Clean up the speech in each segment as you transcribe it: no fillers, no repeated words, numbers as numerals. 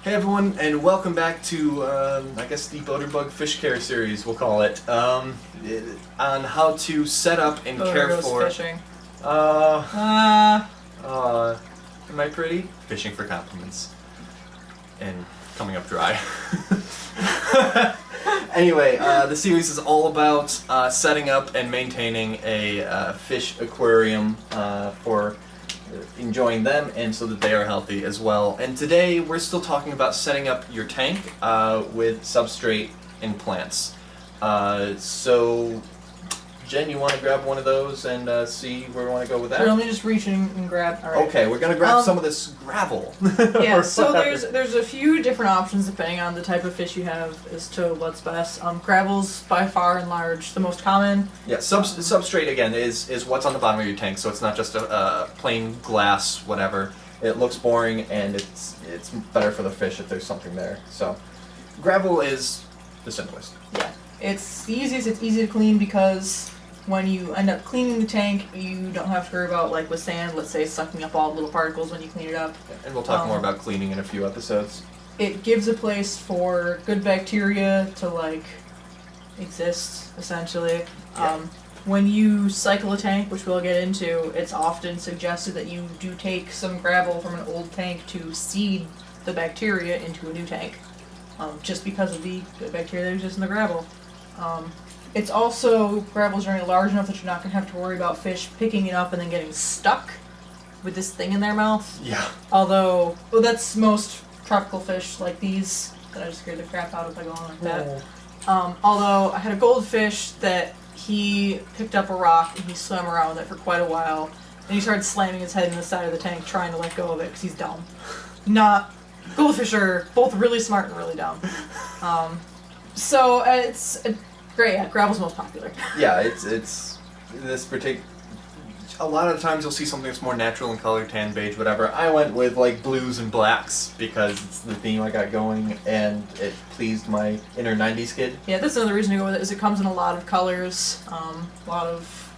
Hey everyone, and welcome back to, I guess the Butterbug Fish Care series, we'll call it, on how to set up and care for... fishing. Am I pretty? Fishing for compliments. And coming up dry. Anyway, the series is all about setting up and maintaining a fish aquarium for enjoying them and so that they are healthy as well. And today we're still talking about setting up your tank with substrate and plants. So Jen, you want to grab one of those and see where we want to go with that? Sure, let me just reach in and grab. All right. Okay, we're gonna grab some of this gravel. Yeah, so there's a few different options depending on the type of fish you have as to what's best. Gravel's by far and large the most common. Yeah, substrate again is what's on the bottom of your tank, so it's not just a plain glass whatever. It looks boring and it's better for the fish if there's something there. So gravel is the simplest. Yeah, it's the easiest. It's easy to clean because when you end up cleaning the tank, you don't have to worry about, like with sand, let's say, sucking up all the little particles when you clean it up. And we'll talk more about cleaning in a few episodes. It gives a place for good bacteria to, like, exist, essentially. Yeah. When you cycle a tank, which we'll get into, it's often suggested that you do take some gravel from an old tank to seed the bacteria into a new tank, just because of the good bacteria that exists in the gravel. It's also, gravel's generally large enough that you're not going to have to worry about fish picking it up and then getting stuck with this thing in their mouth. Yeah. Although, well, that's most tropical fish like these that I just scared the crap out of by going like that. Although I had a goldfish that he picked up a rock and he swam around with it for quite a while, and he started slamming his head in the side of the tank trying to let go of it because he's dumb. Goldfish are both really smart and really dumb. So it's great. Yeah, gravel's most popular. Yeah, it's this particular. A lot of times you'll see something that's more natural in color, tan, beige, whatever. I went with like blues and blacks because it's the theme I got going, and it pleased my inner '90s kid. Yeah, that's another reason to go with it. Is it comes in a lot of colors, a lot of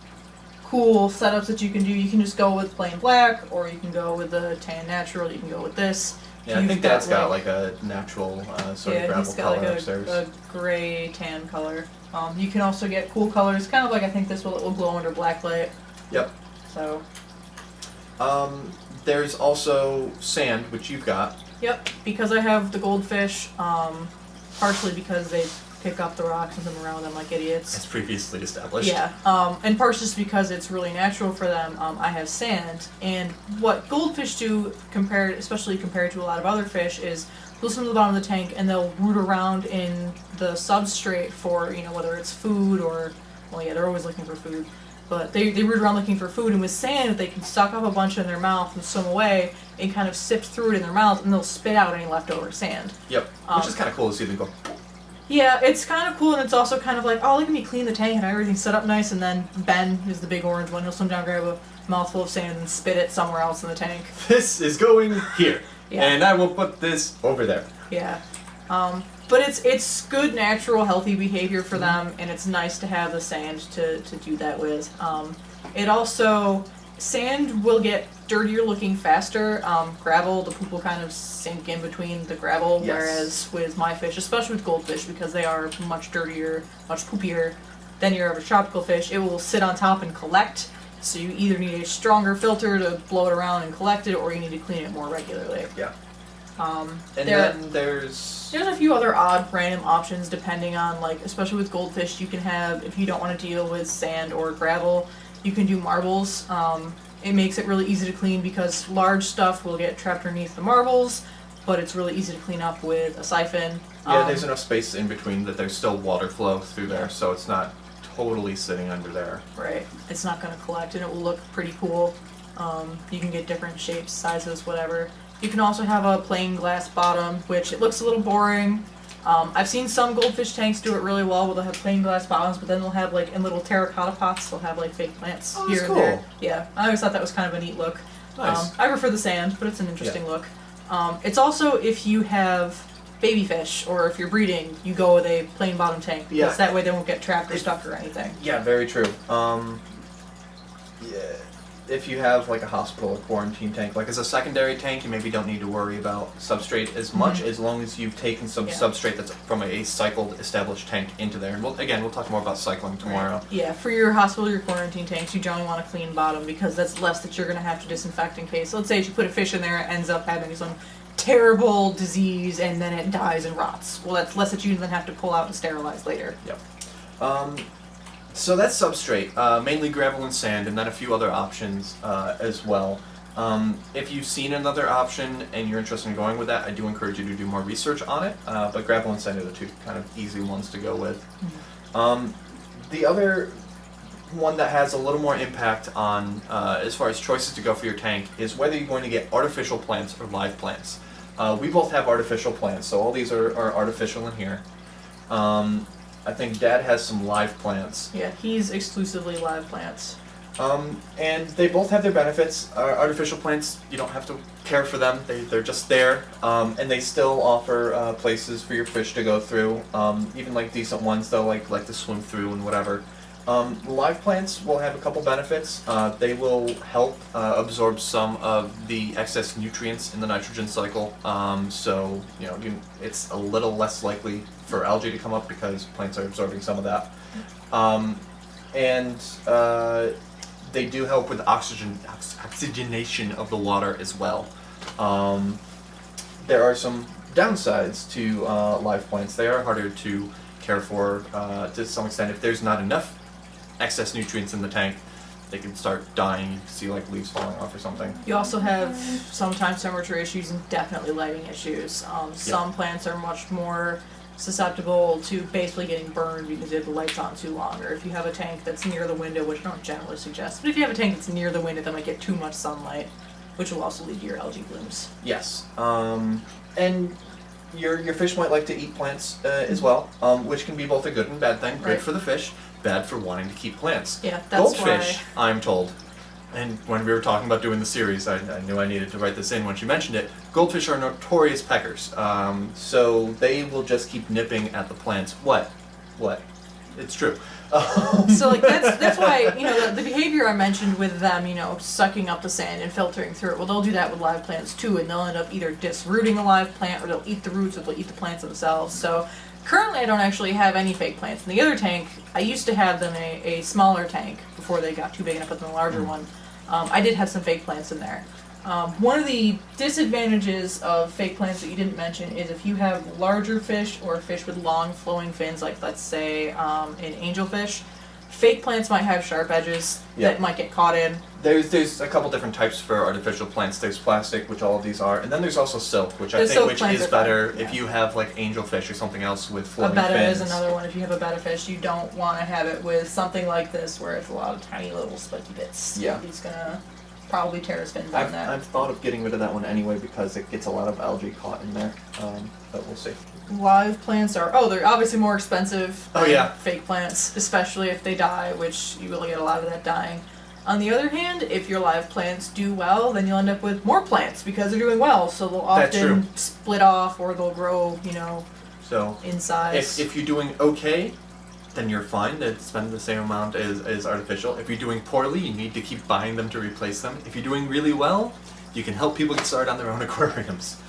cool setups that you can do. You can just go with plain black, or you can go with the tan natural. You can go with this. Yeah, I think Dad's got like a natural sort of gravel color upstairs. Yeah, he's got like a gray tan color. You can also get cool colors, kind of like I think this will glow under black light. Yep. So. There's also sand, which you've got. Yep, because I have the goldfish, partially because they pick up the rocks and swim around them like idiots. As previously established. Yeah, and partially just because it's really natural for them. I have sand, and what goldfish do, especially compared to a lot of other fish, is they'll swim to the bottom of the tank and they'll root around in the substrate for, whether it's food or, well, yeah, they're always looking for food. But they root around looking for food, and with sand, they can suck up a bunch in their mouth and swim away and kind of sift through it in their mouth, and they'll spit out any leftover sand. Yep, which is kind of cool to see them go. Yeah, it's kind of cool, and it's also kind of like, oh, look at me clean the tank and everything's set up nice, and then Ben is the big orange one. He'll swim down, grab a mouthful of sand, and spit it somewhere else in the tank. This is going here, yeah. And I will put this over there. Yeah. But it's good, natural, healthy behavior for them, and it's nice to have the sand to do that with. It also, sand will get dirtier looking faster. Gravel, the poop will kind of sink in between the gravel, yes. Whereas with my fish, especially with goldfish, because they are much dirtier, much poopier than your average tropical fish, it will sit on top and collect. So you either need a stronger filter to blow it around and collect it, or you need to clean it more regularly. Yeah. And then there's a few other odd random options depending on, like, especially with goldfish, you can have, if you don't want to deal with sand or gravel, you can do marbles. It makes it really easy to clean because large stuff will get trapped underneath the marbles, but it's really easy to clean up with a siphon. Yeah, there's enough space in between that there's still water flow through there, so it's not totally sitting under there. Right. It's not going to collect, and it will look pretty cool. You can get different shapes, sizes, whatever. You can also have a plain glass bottom, which it looks a little boring. I've seen some goldfish tanks do it really well, where they'll have plain glass bottoms, but then they'll have, like, in little terracotta pots, they'll have, like, fake plants here and cool. there. Yeah, I always thought that was kind of a neat look. Nice. I prefer the sand, but it's an interesting look. It's also, if you have baby fish, or if you're breeding, you go with a plain bottom tank, because that way they won't get trapped or stuck or anything. Yeah, very true. if you have like a hospital or quarantine tank, like as a secondary tank, you maybe don't need to worry about substrate as much, as long as you've taken some substrate that's from a cycled established tank into there. And we'll talk more about cycling tomorrow. Right. Yeah, for your hospital, your quarantine tanks, you generally want a clean bottom because that's less that you're going to have to disinfect in case. Let's say you put a fish in there, it ends up having some terrible disease and then it dies and rots. Well, that's less that you then have to pull out and sterilize later. Yep. So that's substrate, mainly gravel and sand, and then a few other options as well. If you've seen another option and you're interested in going with that, I do encourage you to do more research on it, but gravel and sand are the two kind of easy ones to go with. The other one that has a little more impact on, as far as choices to go for your tank, is whether you're going to get artificial plants or live plants. We both have artificial plants, so all these are artificial in here. I think Dad has some live plants. Yeah, he's exclusively live plants. And they both have their benefits. Artificial plants, you don't have to care for them. They're just there. And they still offer places for your fish to go through. Even like decent ones though, like to swim through and whatever. Live plants will have a couple benefits. They will help absorb some of the excess nutrients in the nitrogen cycle. So it's a little less likely for algae to come up because plants are absorbing some of that. And they do help with oxygenation of the water as well. There are some downsides to live plants. They are harder to care for to some extent. If there's not enough excess nutrients in the tank, they can start dying. You can see like leaves falling off or something. You also have sometimes temperature issues and definitely lighting issues. Some plants are much more susceptible to basically getting burned because you have the lights on too long, or if you have a tank that's near the window, which I don't generally suggest, but if you have a tank that's near the window that might get too much sunlight, which will also lead to your algae blooms. Yes. And your fish might like to eat plants as well, which can be both a good and bad thing. Great for the fish, bad for wanting to keep plants. Yeah, that's Goldfish, why. I'm told. And when we were talking about doing the series, I knew I needed to write this in when she mentioned it. Goldfish are notorious peckers, so they will just keep nipping at the plants. What? It's true. So like that's why the behavior I mentioned with them, sucking up the sand and filtering through it. Well, they'll do that with live plants too, and they'll end up either disrooting a live plant, or they'll eat the roots, or they'll eat the plants themselves. So currently, I don't actually have any fake plants. In the other tank, I used to have them in a smaller tank before they got too big and I put them in a larger one. I did have some fake plants in there. One of the disadvantages of fake plants that you didn't mention is if you have larger fish or fish with long flowing fins, like let's say an angelfish, fake plants might have sharp edges that might get caught in. There's a couple different types for artificial plants. There's plastic, which all of these are, and then there's also silk, which I think is better if you have like angelfish or something else with flowing fins. A betta is another one. If you have a betta fish, you don't want to have it with something like this where it's a lot of tiny little spiky bits. Yeah. He's gonna probably tear his fins on that. I've thought of getting rid of that one anyway because it gets a lot of algae caught in there, but we'll see. Live plants are, they're obviously more expensive than fake plants, especially if they die, which you will get a lot of that dying. On the other hand, if your live plants do well, then you'll end up with more plants because they're doing well, so they'll often split off or they'll grow, so in size. If you're doing okay, then you're fine to spend the same amount as artificial. If you're doing poorly, you need to keep buying them to replace them. If you're doing really well, you can help people get started on their own aquariums.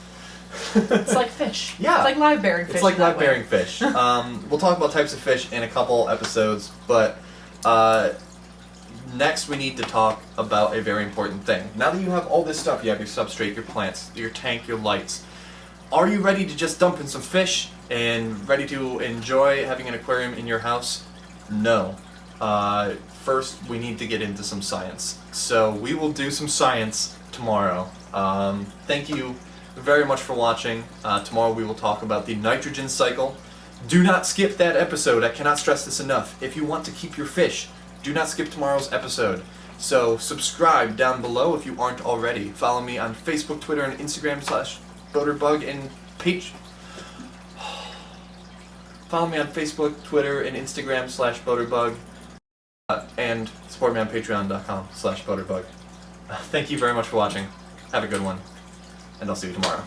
It's like fish. Yeah. It's like live bearing fish. It's like live bearing fish. We'll talk about types of fish in a couple episodes, but next we need to talk about a very important thing. Now that you have all this stuff, you have your substrate, your plants, your tank, your lights, are you ready to just dump in some fish and ready to enjoy having an aquarium in your house? No. First, we need to get into some science. So we will do some science tomorrow. Thank you very much for watching. Tomorrow we will talk about the nitrogen cycle. Do not skip that episode. I cannot stress this enough. If you want to keep your fish, do not skip tomorrow's episode. So subscribe down below if you aren't already. Follow me on Facebook, Twitter, and Instagram /BoaterBug and page. Follow me on Facebook, Twitter, and Instagram /BoaterBug, and support me on patreon.com /BoaterBug. Thank you very much for watching. Have a good one, and I'll see you tomorrow.